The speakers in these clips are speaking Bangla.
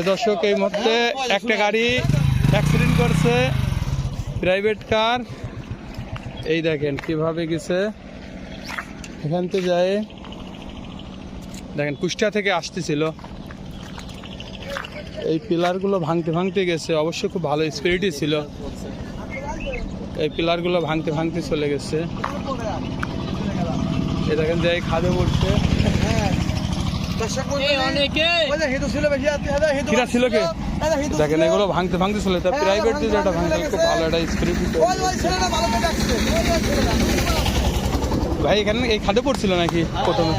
দর্শক এই মুহূর্তে একটা গাড়ি অ্যাক্সিডেন্ট করছে, প্রাইভেট কার। এই দেখেন কিভাবে গেছে, এখান থেকে যায় দেখেন কুষ্টিয়া থেকে আসতেছিল। এই পিলারগুলো ভাঙতে ভাঙতে গেছে, অবশ্য খুব ভালো স্পিরিটই ছিল। এই পিলারগুলো ভাঙতে ভাঙতে চলে গেছে। এই দেখেন যে খাদে পড়ছে। দেখেন এগুলো ভাঙতে ভাঙতে চলে, তার প্রাইভেট দিয়ে যেটা ভাঙতে খুব ভালো একটা স্পিরিট। ভাই এখানে এই খাদে পড়ছিল নাকি প্রথমে?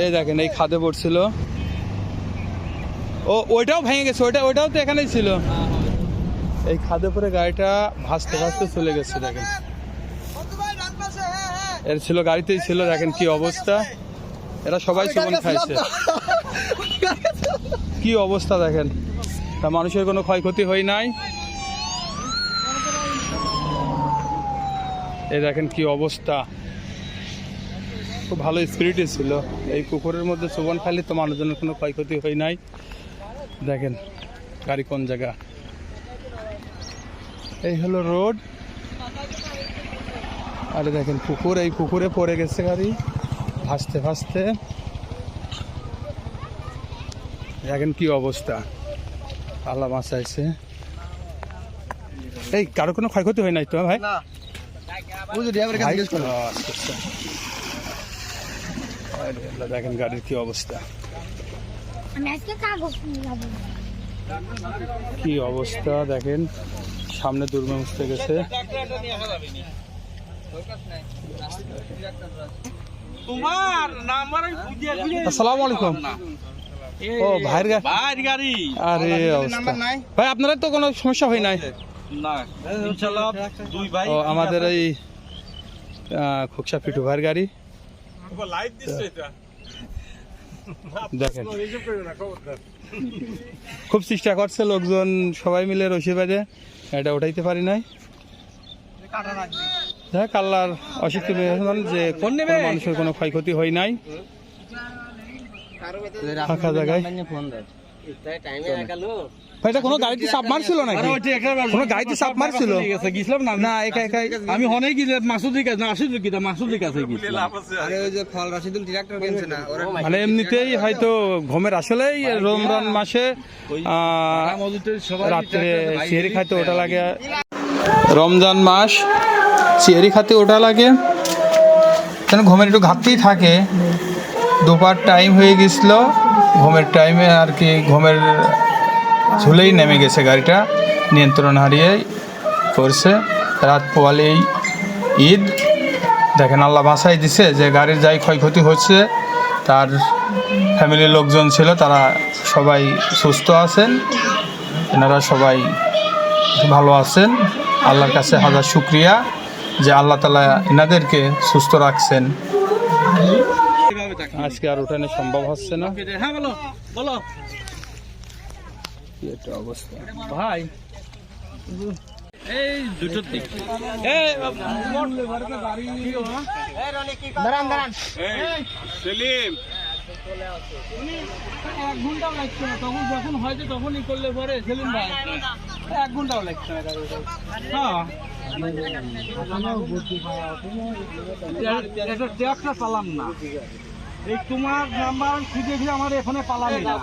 এই দেখেন এই খাদে পড়ছিল। ও ওইটাও ভেঙে গেছে, ওইটাও তো এখানেই ছিল। এই খাদে পরে গাড়িটা ভাসতে ভাসতে চলে গেছে। দেখেন এর ছিল, গাড়িতেই ছিল। দেখেন কি অবস্থা, এরা সবাই চুবন খাইছে। কি অবস্থা দেখেন, তা মানুষের কোনো ক্ষয়ক্ষতি হয় নাই। এই দেখেন কি অবস্থা, খুব ভালো স্পিরিটই ছিল। এই পুকুরের মধ্যে চুবন খাইলে তো মানুষজনের কোনো ক্ষয়ক্ষতি হয় নাই। দেখেন গাড়ি কোন জায়গা, এই হলো রোড। আরে দেখেন পুকুর, এই পুকুরে পড়ে গেছে গাড়ি ভাসতে ভাসতে। দেখেন কি অবস্থা, আল্লাহ বাঁচাইছে। এই কারো কোনো ক্ষয়ক্ষতি হয় নাই তো ভাই? দেখেন গাড়ির কি অবস্থা, কি অবস্থা দেখেন। সামনে দুর্গম উঠতে গেছে। আসসালামু আলাইকুম। ও ভাইয়ের গাড়ি। আরে ভাই আপনারা তো কোনো সমস্যা হয় নাই? ও আমাদের এই খোকসা পিটু ভাইয়ের গাড়ি। দেখেন খুব চেষ্টা করছে লোকজন সবাই মিলে রশি বাঁধে, এটা উঠাইতে পারি নাই। দেখ আল্লাহর অশেষ যে কোন মানুষের কোনো ক্ষয়ক্ষতি হয় নাই। ফাঁকা জায়গায় এটা কোনো গাড়িতে চাপ মারছিল নাকি? কোনো গাড়িতে চাপ মারছিল? গেছিলাম না না একা একাই আমি অনেক মাসুদের কাছে না আসিল কি মাসুদের কাছে গেছিলাম। মানে এমনিতেই হয়তো ঘুমের আসলেই রমজান মাসে রাত্রে সিহারি খাইতে ওটা লাগে। রমজান মাস সিহারি খাতে ওটা লাগে, কেন ঘুমের একটু ঘাটতিই থাকে। দুপুর টাইম হয়ে গেছিল, ঘুমের টাইমে আর কি ঘুমের ঝুলেই নেমে গেছে গাড়িটা, নিয়ন্ত্রণ হারিয়ে করছে। রাত পোয়ালেই ঈদ। দেখেন আল্লাহ বাঁচাই দিছে যে গাড়ির যাই ক্ষয়ক্ষতি হচ্ছে তার ফ্যামিলির লোকজন ছিল, তারা সবাই সুস্থ আছেন, এনারা সবাই ভালো আছেন। আল্লাহর কাছে হাজার শুকরিয়া যে আল্লাহ তাআলা এনাদেরকে সুস্থ রাখছেন। আজকে আর ওঠানো সম্ভব হচ্ছে না। এটা অবস্থা ভাই, এই দুটো দিক সেলিম 1 ঘন্টাও লাগছে না, তখন যখন হয়তো তখনই করলে পরে সেলিম ভাই 1 ঘন্টাও লাগছে না। হ্যাঁ এটা ট্যাক্সটা পালাম না, এই তোমার নাম্বার খুঁজে দিয়ে আমার এখানে পালামি না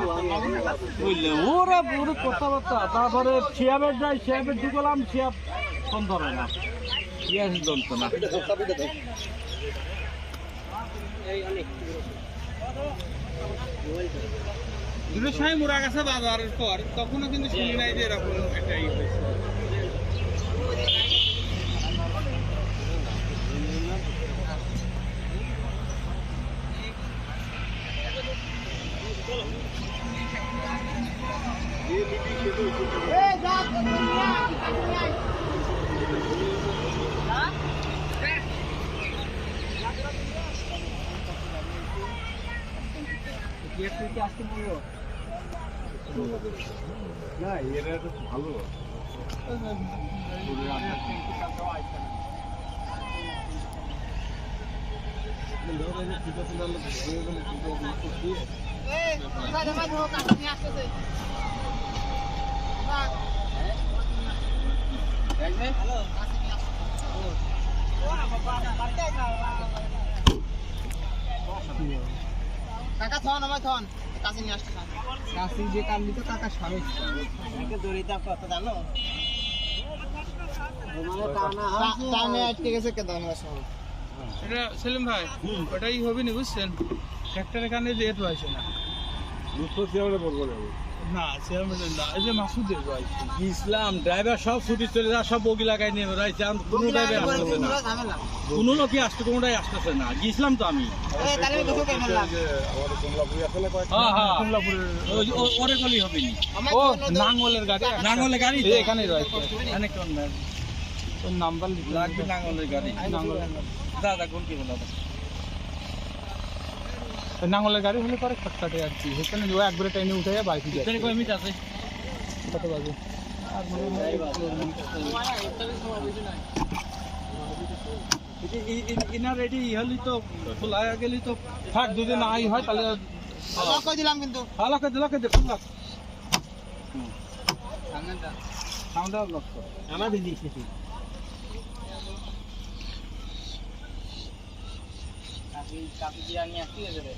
বুঝলে, ওরা পুরো কথাবার্তা। তারপরে শিয়াবের যাই, শিয়াবের ঢুকলাম, শিয়াব ফোন ধরে না, ইয়াস জানতো না। দুটো সময় মোরা গেছে বাজারের পর, তখনও কিন্তু শুনি নাই যে এরকম একটা ই হয়েছে। আসতে বললো না, এরা তো ভালো। ঠিক আছে কাকা থন আমার থন কাছে নিয়ে আসতে কাছে যে কাম দিত কাকা সামনে দড়িটা কত জানো টানে আটকে গেছে কে দাম আছে এটা সেলিম ভাই ওটাই হবে না বুঝছেন ট্র্যাক্টরের কানে যে এত আসে না না সেরকম না এই যে মাসুদের ভাই ইসলাম ড্রাইভার সব ছুটি চলে যা সব বগি লাগাই নিয়ে বেড়াইছে কোনো ড্রাইভার আসতেছে না ঝামেলা কোনো লোকই আসতে কোনোটাই আসতেছে না গিয়েছিলাম তো আমি এই তাহলে দেখো কেমন লাগে হ্যাঁ হ্যাঁ কমলাপুরের ওরে গলি হবে নি আমার ও নাঙ্গলের গাড়ি নাঙ্গলের গাড়ি এই এখানে রয়েছে এখানে কোন ওর নাম্বার লিখে লাগবে নাঙ্গলের গাড়ি নাঙ্গলের দাদা কোন কি বলো নাঙ্গলের গাড়ি হলে পরে খটকাটে আর কি সেখানে ও একবারে ট্রেনে উঠে যায় বাইকে যায় এখানে কয় মিনিট আছে কত বাজে আর মনে হয় ইনার রেডি হলি তো খোলা গেলি তো থাক যদি নাই হয় তাহলে লক করে দিলাম কিন্তু হালাকে দিলাকে দেখুন না সাউন্ডটা লক কর আমার দিদি সেটি কাপি দিয়া নিয়ে আসতে যাবে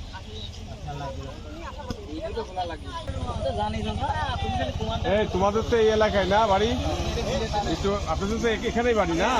জানি দাদা তুমি খালি তোমার এই তোমাদের তো এই এলাকায় না বাড়ি? একটু আপনাদের তো এখানেই বাড়ি না?